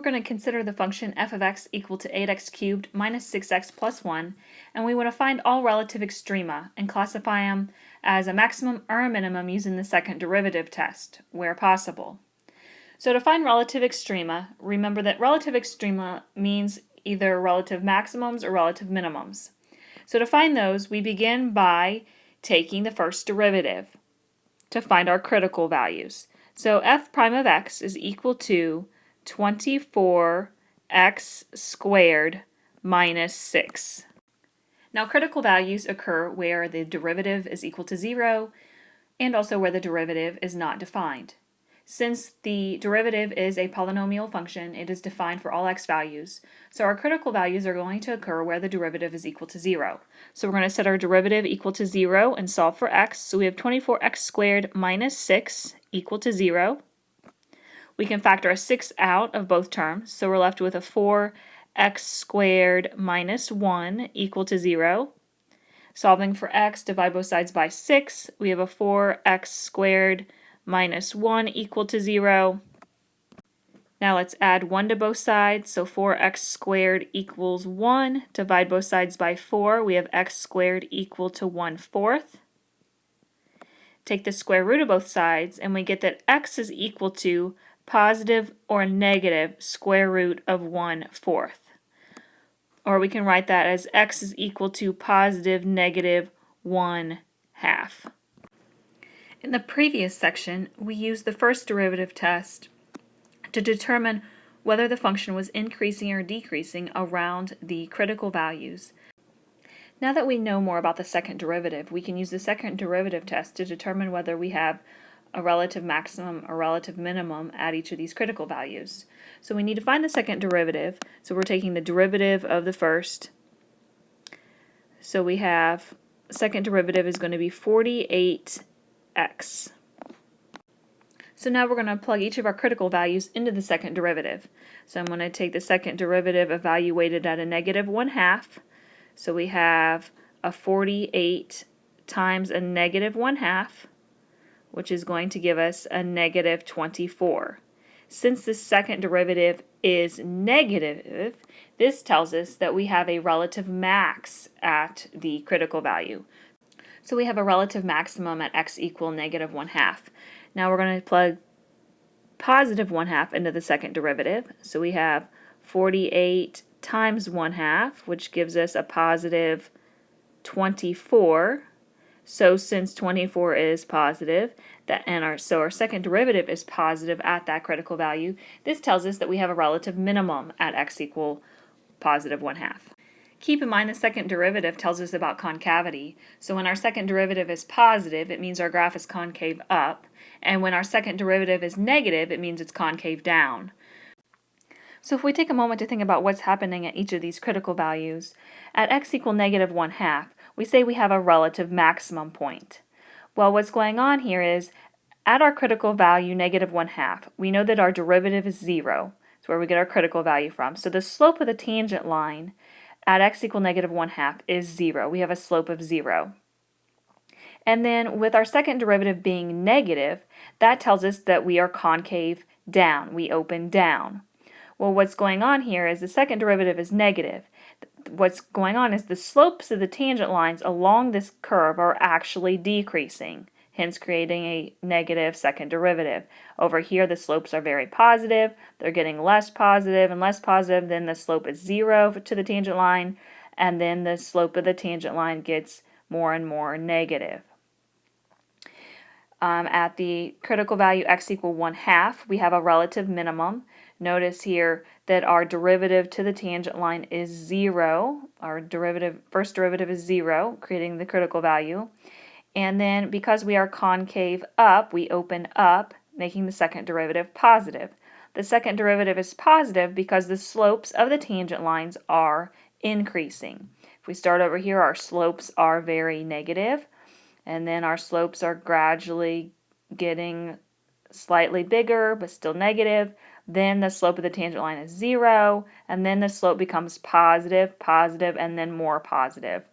going to consider the function f of x equal to 8x cubed minus 6x plus 1, and we want to find all relative extrema and classify them as a maximum or a minimum using the second derivative test, where possible. So to find relative extrema, remember that relative extrema means either relative maximums or relative minimums. So to find those, we begin by taking the first derivative to find our critical values. So f prime of x is equal to 24x squared minus 6. Now critical values occur where the derivative is equal to 0 and also where the derivative is not defined. Since the derivative is a polynomial function, it is defined for all x values, so our critical values are going to occur where the derivative is equal to 0. So we're going to set our derivative equal to 0 and solve for x. So we have 24x squared minus 6 equal to 0. We can factor a 6 out of both terms, so we're left with a 4x squared minus 1 equal to 0. Solving for x, divide both sides by 6. We have a 4x squared minus 1 equal to 0. Now let's add 1 to both sides, so 4x squared equals 1. Divide both sides by 4. We have x squared equal to 1/4. Take the square root of both sides, and we get that x is equal to positive or negative square root of 1/4. Or we can write that as x is equal to positive negative 1/2. In the previous section, we used the first derivative test to determine whether the function was increasing or decreasing around the critical values. Now that we know more about the second derivative, we can use the second derivative test to determine whether we have a relative maximum or relative minimum at each of these critical values. So we need to find the second derivative, so we're taking the derivative of the first. So we have second derivative is going to be 48x. So now we're going to plug each of our critical values into the second derivative. So I'm going to take the second derivative evaluated at a negative 1/2. So we have a 48 times a negative 1/2, which is going to give us a negative 24. Since the second derivative is negative, this tells us that we have a relative max at the critical value. So we have a relative maximum at x equal negative 1/2. Now we're going to plug positive 1/2 into the second derivative. So we have 48 times 1/2, which gives us a positive 24. So since 24 is positive, so our second derivative is positive at that critical value, this tells us that we have a relative minimum at x equal positive 1/2. Keep in mind the second derivative tells us about concavity. So when our second derivative is positive, it means our graph is concave up, and when our second derivative is negative, it means it's concave down. So if we take a moment to think about what's happening at each of these critical values, at x equal negative 1/2, we say we have a relative maximum point. Well, what's going on here is, at our critical value, negative 1/2, we know that our derivative is 0. That's where we get our critical value from. So the slope of the tangent line at x equal negative 1/2 is 0. We have a slope of 0. And then with our second derivative being negative, that tells us that we are concave down. We open down. Well, what's going on here is the second derivative is negative. What's going on is the slopes of the tangent lines along this curve are actually decreasing, hence creating a negative second derivative. Over here, the slopes are very positive. They're getting less positive and less positive. Then the slope is 0 to the tangent line, and then the slope of the tangent line gets more and more negative. At the critical value x equal 1/2, we have a relative minimum. Notice here that our derivative to the tangent line is 0. Our first derivative is 0, creating the critical value. And then because we are concave up, we open up, making the second derivative positive. The second derivative is positive because the slopes of the tangent lines are increasing. If we start over here, our slopes are very negative, and then our slopes are gradually getting slightly bigger but still negative. Then the slope of the tangent line is 0, and then the slope becomes positive, positive, and then more positive.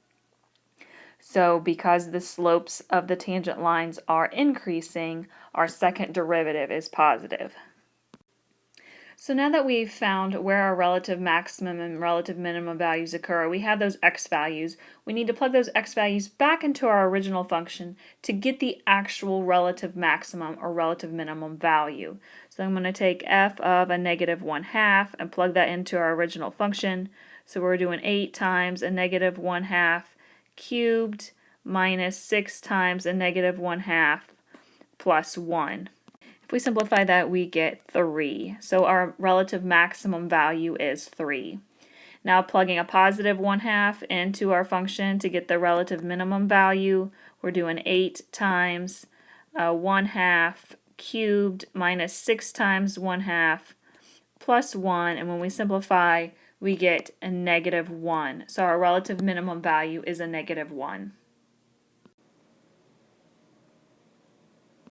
So because the slopes of the tangent lines are increasing, our second derivative is positive. So now that we've found where our relative maximum and relative minimum values occur, we have those x values. We need to plug those x values back into our original function to get the actual relative maximum or relative minimum value. So I'm going to take f of a negative 1/2 and plug that into our original function. So we're doing 8 times a negative 1/2 cubed minus 6 times a negative 1/2 plus 1. If we simplify that, we get 3. So our relative maximum value is 3. Now plugging a positive 1/2 into our function to get the relative minimum value, we're doing 8 times 1/2 cubed minus 6 times 1/2 plus 1, and when we simplify, we get a negative 1. So our relative minimum value is a negative 1.